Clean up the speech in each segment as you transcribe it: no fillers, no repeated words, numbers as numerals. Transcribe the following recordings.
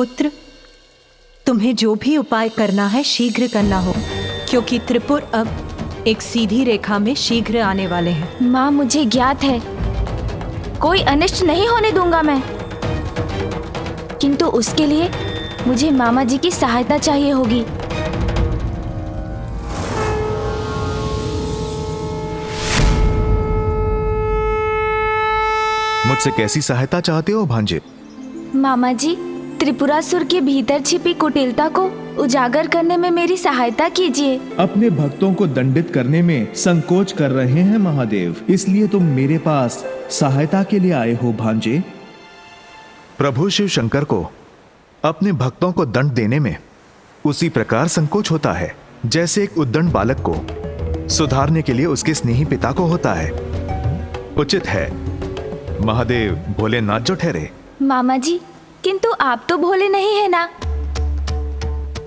पुत्र, तुम्हें जो भी उपाय करना है शीघ्र करना हो, क्योंकि त्रिपुर अब एक सीधी रेखा में शीघ्र आने वाले हैं। माँ, मुझे ज्ञात है कोई अनिष्ट नहीं होने दूंगा मैं, किंतु उसके लिए मुझे मामा जी की सहायता चाहिए होगी। मुझसे कैसी सहायता चाहते हो भांजे? मामा जी, त्रिपुरासुर के भीतर छिपी कुटिलता को उजागर करने में मेरी सहायता कीजिए। अपने भक्तों को दंडित करने में संकोच कर रहे हैं महादेव, इसलिए तुम मेरे पास सहायता के लिए आए हो भांजे। प्रभु शिव शंकर को अपने भक्तों को दंड देने में उसी प्रकार संकोच होता है जैसे एक उद्दंड बालक को सुधारने के लिए उसके स्नेही पिता को होता है। उचित है महादेव भोलेनाथ जो ठहरे। मामा जी, किंतु आप तो भोले नहीं है ना।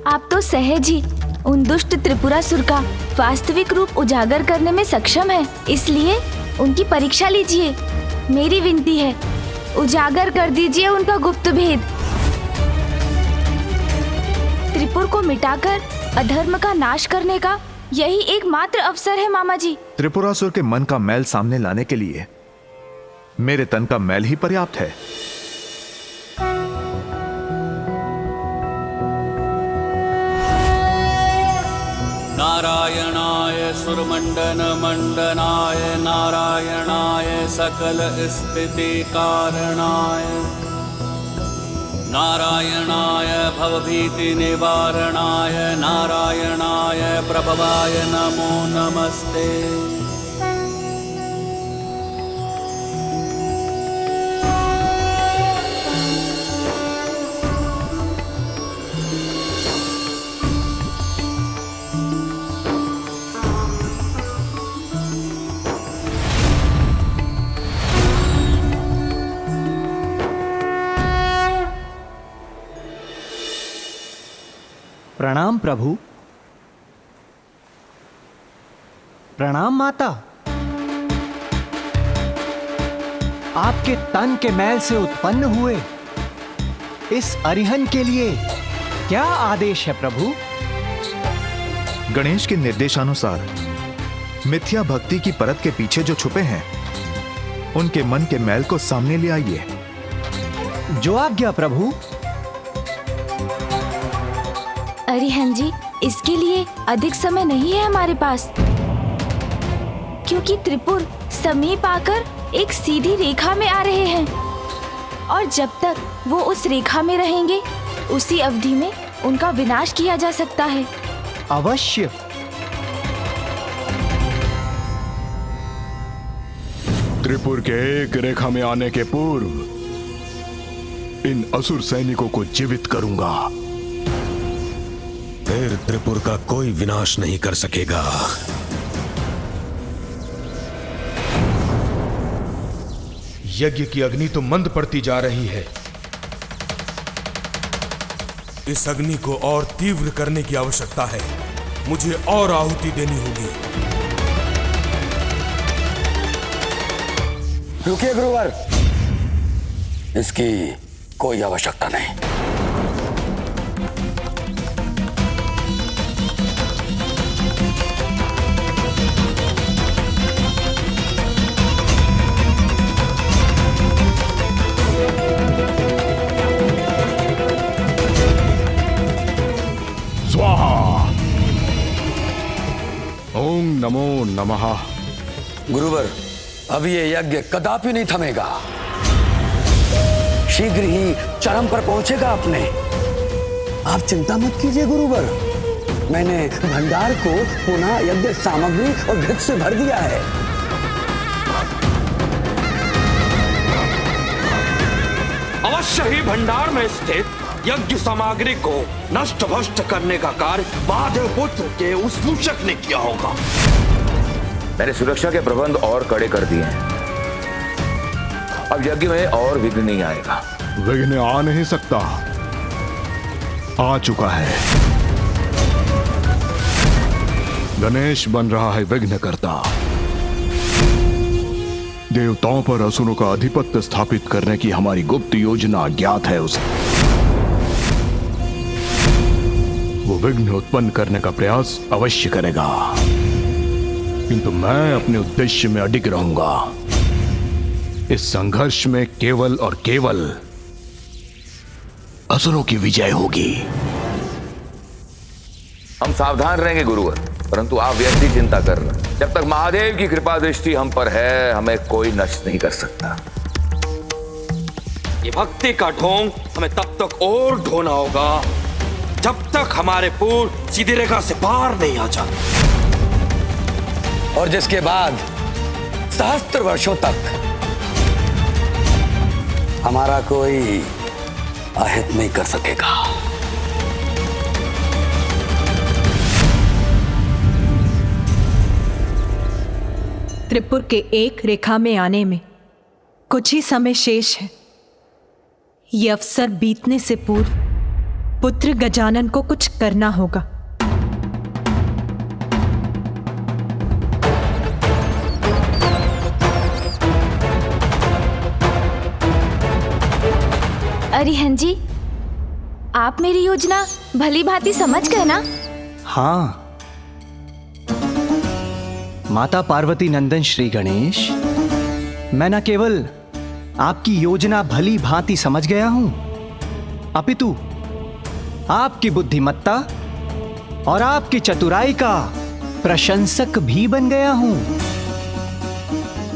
आप तो सहज ही उन दुष्ट त्रिपुरासुर का वास्तविक रूप उजागर करने में सक्षम है, इसलिए उनकी परीक्षा लीजिए। मेरी विनती है, उजागर कर दीजिए उनका गुप्त भेद। त्रिपुर को मिटाकर अधर्म का नाश करने का यही एकमात्र अवसर है मामा जी। त्रिपुरासुर के मन का मैल सामने लाने के लिए मेरे तन का मैल ही पर्याप्त है। नारायणाय सुरमंडन मंडनाय, नारायणाय सकल स्थिति कारणाय, नारायणाय भवभीति निवारणाय, नारायणाय प्रभवाय नमो नमस्ते। प्रणाम प्रभु। प्रणाम माता। आपके तन के मैल से उत्पन्न हुए इस अरिहन के लिए क्या आदेश है प्रभु? गणेश के निर्देशानुसार मिथ्या भक्ति की परत के पीछे जो छुपे हैं उनके मन के मैल को सामने ले आइए। जो आज्ञा प्रभु। अरिहन जी, इसके लिए अधिक समय नहीं है हमारे पास, क्योंकि त्रिपुर समीप आकर एक सीधी रेखा में आ रहे हैं और जब तक वो उस रेखा में रहेंगे उसी अवधि में उनका विनाश किया जा सकता है। अवश्य। त्रिपुर के एक रेखा में आने के पूर्व इन असुर सैनिकों को जीवित करूंगा। फिर त्रिपुर का कोई विनाश नहीं कर सकेगा। यज्ञ की अग्नि तो मंद पड़ती जा रही है। इस अग्नि को और तीव्र करने की आवश्यकता है। मुझे और आहुति देनी होगी। रुकिए गुरुवर, इसकी कोई आवश्यकता नहीं। ओम नमो नमः। गुरुवर, अब ये यज्ञ कदापि नहीं थमेगा, शीघ्र ही चरम पर पहुंचेगा अपने। आप चिंता मत कीजिए गुरुवर, मैंने भंडार को पुनः यज्ञ सामग्री और घृत से भर दिया है। अवश्य ही भंडार में स्थित यज्ञ सामग्री को नष्ट भ्रष्ट करने का कार्य महादेव पुत्र के उस मूषक ने किया होगा। मैंने सुरक्षा के प्रबंध और कड़े कर दिए हैं। अब यज्ञ में और विघ्न नहीं आएगा। विघ्न आ नहीं सकता, आ चुका है। गणेश बन रहा है विघ्नकर्ता। देवताओं पर असुरों का आधिपत्य स्थापित करने की हमारी गुप्त योजना ज्ञात है उसे। वो विघ्न उत्पन्न करने का प्रयास अवश्य करेगा, किंतु मैं अपने उद्देश्य में अडिग रहूंगा। इस संघर्ष में केवल और केवल असुरों की विजय होगी। हम सावधान रहेंगे गुरुवर, परंतु आप व्यर्थ ही चिंता कर रहे हैं। जब तक महादेव की कृपा दृष्टि हम पर है, हमें कोई नष्ट नहीं कर सकता। ये भक्ति का ढोंग हमें तब तक और ढोना होगा जब तक हमारे पूर्व सीधी रेखा से बाहर नहीं आ जाते, और जिसके बाद सहस्त्र वर्षों तक हमारा कोई अहित नहीं कर सकेगा। त्रिपुर के एक रेखा में आने में कुछ ही समय शेष है। ये अवसर बीतने से पूर्व पुत्र गजानन को कुछ करना होगा। अरिहंत जी, आप मेरी योजना भली भांति समझ गए ना? हाँ माता पार्वती नंदन श्री गणेश, मैं न केवल आपकी योजना भली भांति समझ गया हूं, अपितु आपकी बुद्धिमत्ता और आपकी चतुराई का प्रशंसक भी बन गया हूं।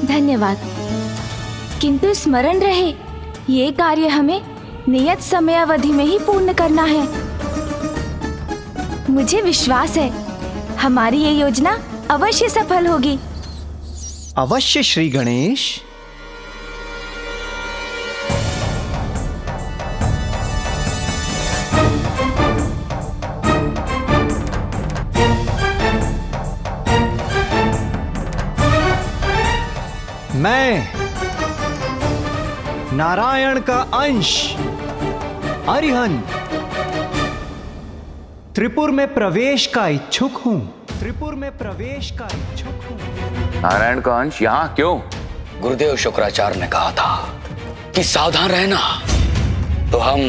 धन्यवाद। किंतु स्मरण रहे, ये कार्य हमें नियत समयावधि में ही पूर्ण करना है। मुझे विश्वास है हमारी ये योजना अवश्य सफल होगी। अवश्य श्री गणेश। मैं नारायण का अंश अरिहंत त्रिपुर में प्रवेश का इच्छुक हूं। त्रिपुर में प्रवेश का इच्छुक हूं। नारायण का अंश यहाँ क्यों? गुरुदेव शुक्राचार्य ने कहा था कि सावधान रहना, तो हम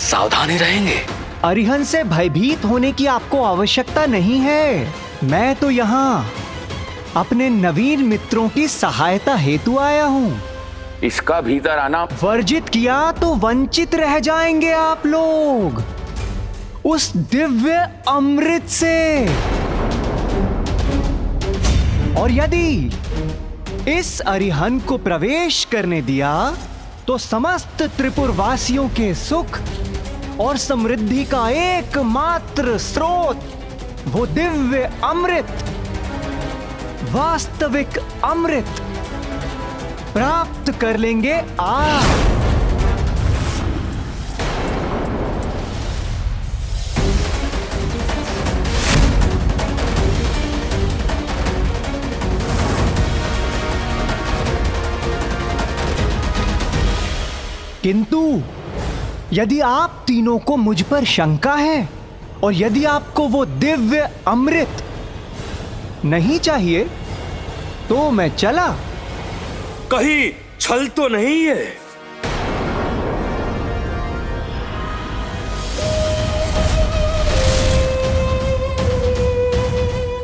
सावधान ही रहेंगे। अरिहंत से भयभीत होने की आपको आवश्यकता नहीं है। मैं तो यहाँ अपने नवीन मित्रों की सहायता हेतु आया हूँ। इसका भीतर आना वर्जित किया तो वंचित रह जाएंगे आप लोग उस दिव्य अमृत से। और यदि इस अरिहंत को प्रवेश करने दिया तो समस्त त्रिपुर वासियों के सुख और समृद्धि का एकमात्र स्रोत वो दिव्य अमृत, वास्तविक अमृत प्राप्त कर लेंगे आप। किंतु यदि आप तीनों को मुझ पर शंका है और यदि आपको वो दिव्य अमृत नहीं चाहिए तो मैं चला। कहीं छल तो नहीं है?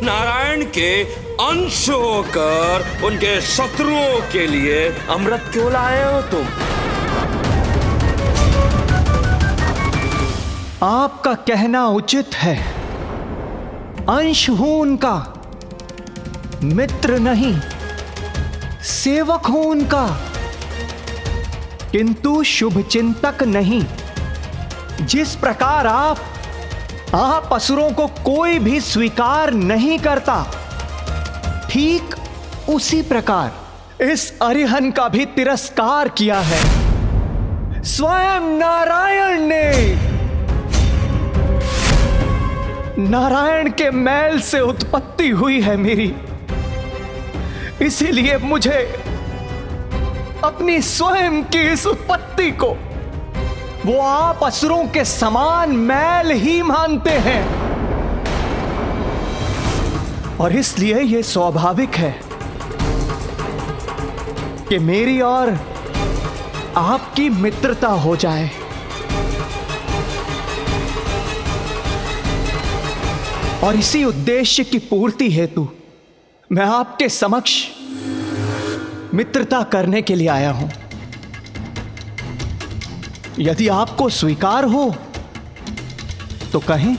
नारायण के अंश होकर उनके शत्रुओं के लिए अमृत क्यों लाए हो तुम? आपका कहना उचित है। अंश हूं उनका, मित्र नहीं, सेवक हूं उनका, किंतु शुभ चिंतक नहीं। जिस प्रकार आप असुरों को कोई भी स्वीकार नहीं करता, ठीक उसी प्रकार इस अरिहंत का भी तिरस्कार किया है स्वयं नारायण ने। नारायण के मैल से उत्पत्ति हुई है मेरी, इसीलिए मुझे अपनी स्वयं की इस उत्पत्ति को वो आप असुरों के समान मैल ही मानते हैं। और इसलिए यह स्वाभाविक है कि मेरी और आपकी मित्रता हो जाए। और इसी उद्देश्य की पूर्ति हेतु मैं आपके समक्ष मित्रता करने के लिए आया हूं। यदि आपको स्वीकार हो तो कहें,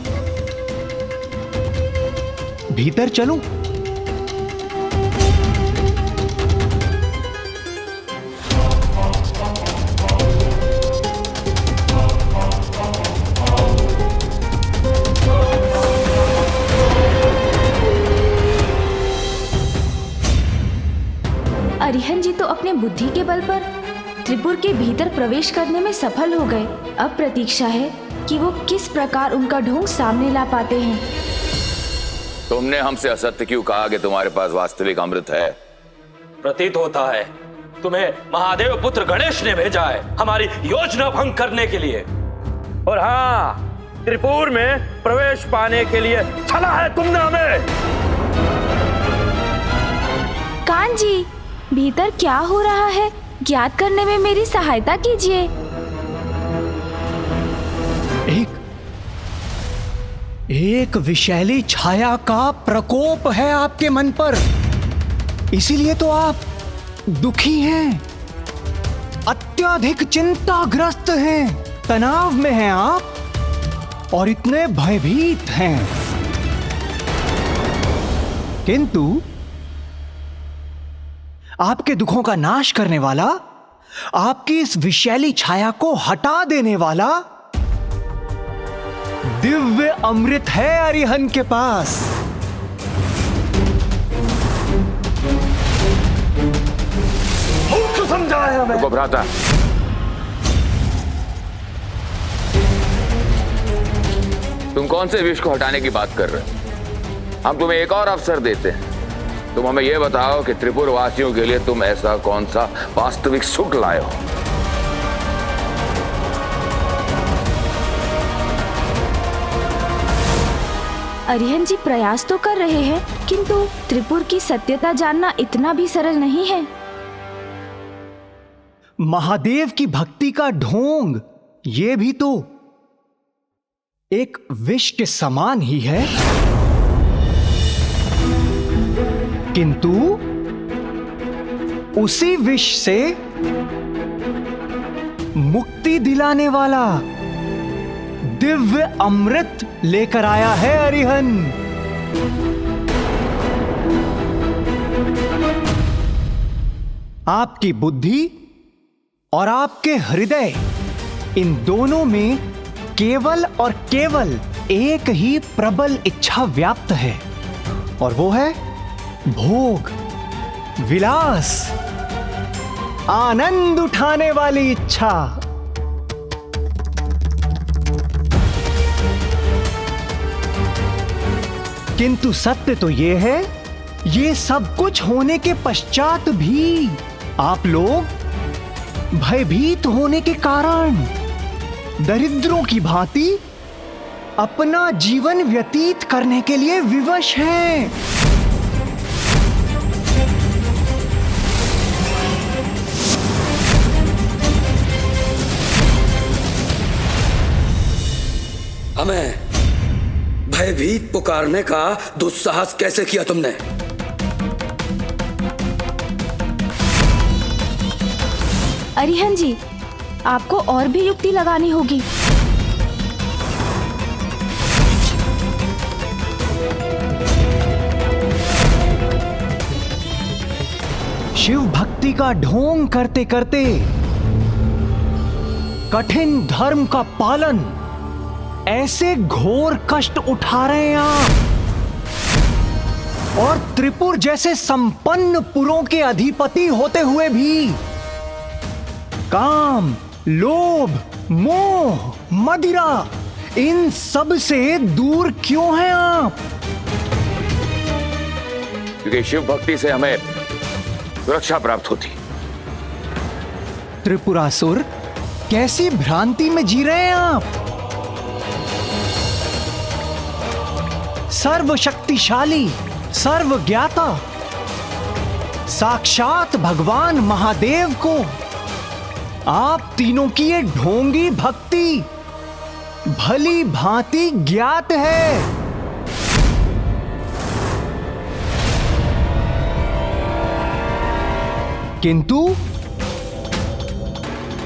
भीतर चलूं? अरिहंत जी तो अपने बुद्धि के बल पर त्रिपुर के भीतर प्रवेश करने में सफल हो गए। अब प्रतीक्षा है कि वो किस प्रकार उनका ढोंग सामने ला पाते हैं। तुमने हमसे असत्य क्यों कहा कि तुम्हारे पास वास्तविक अमृत है? प्रतीत होता है तुम्हें महादेव पुत्र गणेश ने भेजा है हमारी योजना भंग करने के लिए। और हाँ, त्रिपुर में प्रवेश पाने के लिए छला है तुमने हमें। कान जी, भीतर क्या हो रहा है ज्ञात करने में मेरी सहायता कीजिए। एक विषैली छाया का प्रकोप है आपके मन पर, इसीलिए तो आप दुखी हैं, अत्यधिक चिंताग्रस्त हैं, तनाव में हैं आप और इतने भयभीत हैं। किंतु आपके दुखों का नाश करने वाला, आपकी इस विषैली छाया को हटा देने वाला दिव्य अमृत है अरिहंत के पास। मूर्ख समझाया हमें। रुको भ्राता, तुम कौन से विष को हटाने की बात कर रहे हो? हम तुम्हें एक और अवसर देते हैं। तुम हमें यह बताओ कि त्रिपुर वासियों के लिए तुम ऐसा कौन सा वास्तविक सुख लाए हो? अरिहंत जी प्रयास तो कर रहे हैं, किंतु त्रिपुर की सत्यता जानना इतना भी सरल नहीं है। महादेव की भक्ति का ढोंग ये भी तो एक विष के समान ही है, किंतु उसी विष से मुक्ति दिलाने वाला दिव्य अमृत लेकर आया है अरिहंत। आपकी बुद्धि और आपके हृदय, इन दोनों में केवल और केवल एक ही प्रबल इच्छा व्याप्त है, और वो है भोग, विलास, आनंद उठाने वाली इच्छा। किंतु सत्य तो यह है, ये सब कुछ होने के पश्चात भी आप लोग भयभीत होने के कारण दरिद्रों की भांति अपना जीवन व्यतीत करने के लिए विवश हैं। हमें भयभीत पुकारने का दुस्साहस कैसे किया तुमने? अरिहंत जी, आपको और भी युक्ति लगानी होगी। शिव भक्ति का ढोंग करते करते कठिन धर्म का पालन, ऐसे घोर कष्ट उठा रहे हैं आप, और त्रिपुर जैसे संपन्न पुरों के अधिपति होते हुए भी काम, लोभ, मोह, मदिरा, इन सब से दूर क्यों हैं आप? क्योंकि शिव भक्ति से हमें सुरक्षा प्राप्त होती। त्रिपुरासुर, कैसी भ्रांति में जी रहे हैं आप? सर्वशक्तिशाली, सर्वज्ञाता, साक्षात भगवान महादेव को आप तीनों की ये ढोंगी भक्ति भली भांति ज्ञात है। किंतु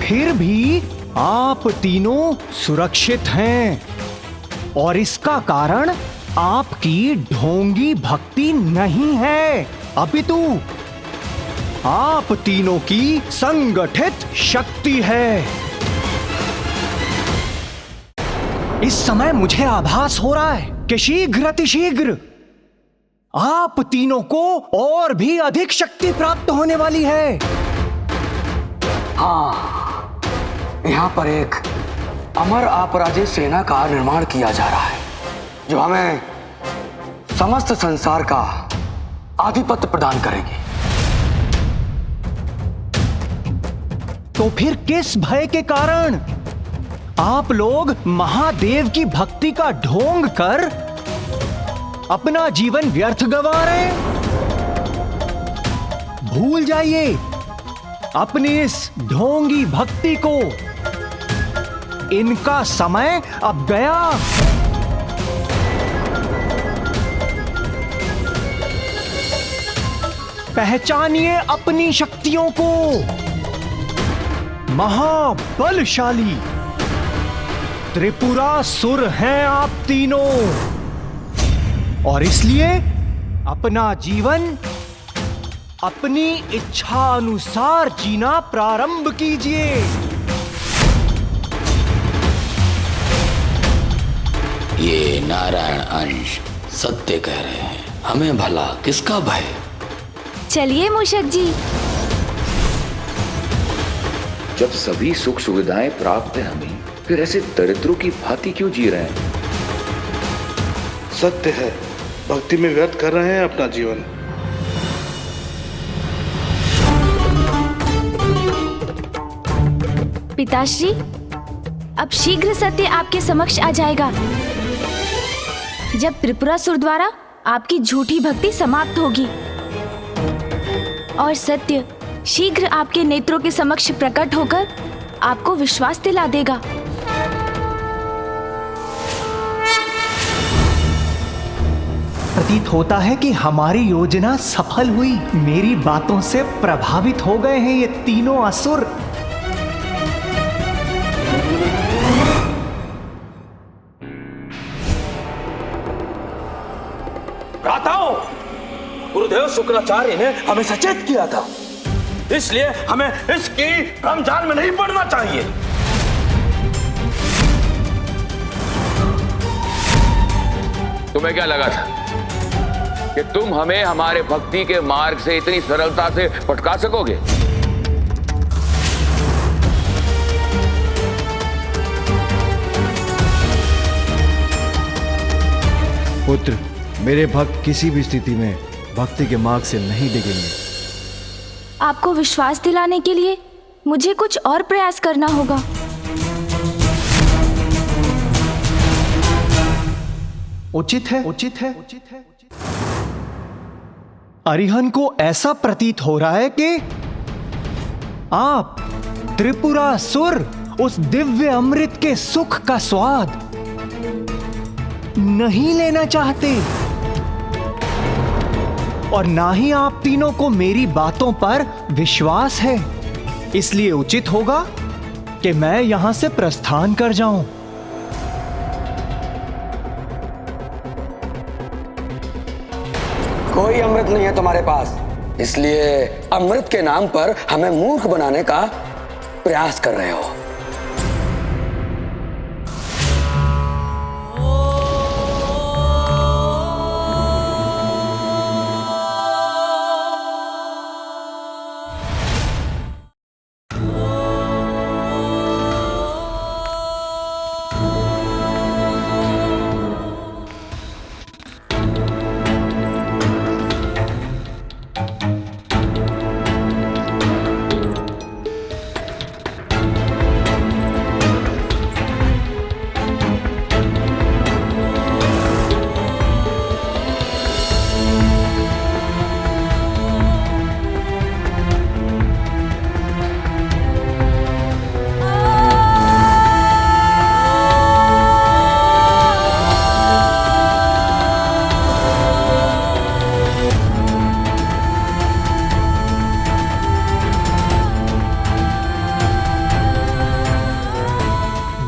फिर भी आप तीनों सुरक्षित हैं और इसका कारण आपकी ढोंगी भक्ति नहीं है, अपितु आप तीनों की संगठित शक्ति है। इस समय मुझे आभास हो रहा है कि शीघ्र अतिशीघ्र आप तीनों को और भी अधिक शक्ति प्राप्त होने वाली है। हाँ, यहाँ पर एक अमर अपराजित सेना का निर्माण किया जा रहा है जो हमें समस्त संसार का आधिपत्य प्रदान करेगी। तो फिर किस भय के कारण आप लोग महादेव की भक्ति का ढोंग कर अपना जीवन व्यर्थ गंवा रहे हैं? भूल जाइए अपनी इस ढोंगी भक्ति को। इनका समय अब गया। पहचानिए अपनी शक्तियों को। महाबलशाली त्रिपुरासुर हैं आप तीनों और इसलिए अपना जीवन अपनी इच्छा अनुसार जीना प्रारंभ कीजिए। ये नारायण अंश सत्य कह रहे हैं, हमें भला किसका भय। चलिए मूषक जी। जब सभी सुख सुविधाएं प्राप्त है हमें, फिर ऐसे दरिद्रों की भांति क्यों जी रहे हैं? सत्य है, भक्ति में व्यर्थ कर रहे हैं अपना जीवन। पिताश्री, अब शीघ्र सत्य आपके समक्ष आ जाएगा। जब त्रिपुरासुर द्वारा आपकी झूठी भक्ति समाप्त होगी और सत्य शीघ्र आपके नेत्रों के समक्ष प्रकट होकर आपको विश्वास दिला देगा। प्रतीत होता है कि हमारी योजना सफल हुई। मेरी बातों से प्रभावित हो गए हैं ये तीनों असुर। भ्राताओं, गुरुदेव शुक्राचार्य ने हमें सचेत किया था, इसलिए हमें इसकी भ्रमजाल में नहीं पड़ना चाहिए। तुम्हें क्या लगा था कि तुम हमें हमारे भक्ति के मार्ग से इतनी सरलता से भटका सकोगे? पुत्र, मेरे भक्त किसी भी स्थिति में भक्ति के मार्ग से नहीं डिगेंगे। आपको विश्वास दिलाने के लिए मुझे कुछ और प्रयास करना होगा। उचित है, उचित है। अरिहन को ऐसा प्रतीत हो रहा है कि आप त्रिपुरासुर उस दिव्य अमृत के सुख का स्वाद नहीं लेना चाहते और ना ही आप तीनों को मेरी बातों पर विश्वास है। इसलिए उचित होगा कि मैं यहां से प्रस्थान कर जाऊं। कोई अमृत नहीं है तुम्हारे पास, इसलिए अमृत के नाम पर हमें मूर्ख बनाने का प्रयास कर रहे हो।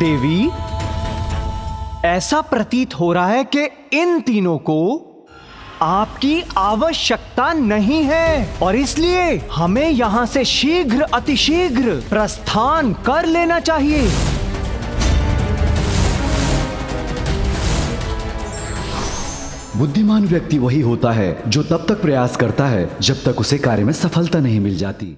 देवी, ऐसा प्रतीत हो रहा है कि इन तीनों को आपकी आवश्यकता नहीं है और इसलिए हमें यहां से शीघ्र अतिशीघ्र प्रस्थान कर लेना चाहिए। बुद्धिमान व्यक्ति वही होता है जो तब तक प्रयास करता है जब तक उसे कार्य में सफलता नहीं मिल जाती।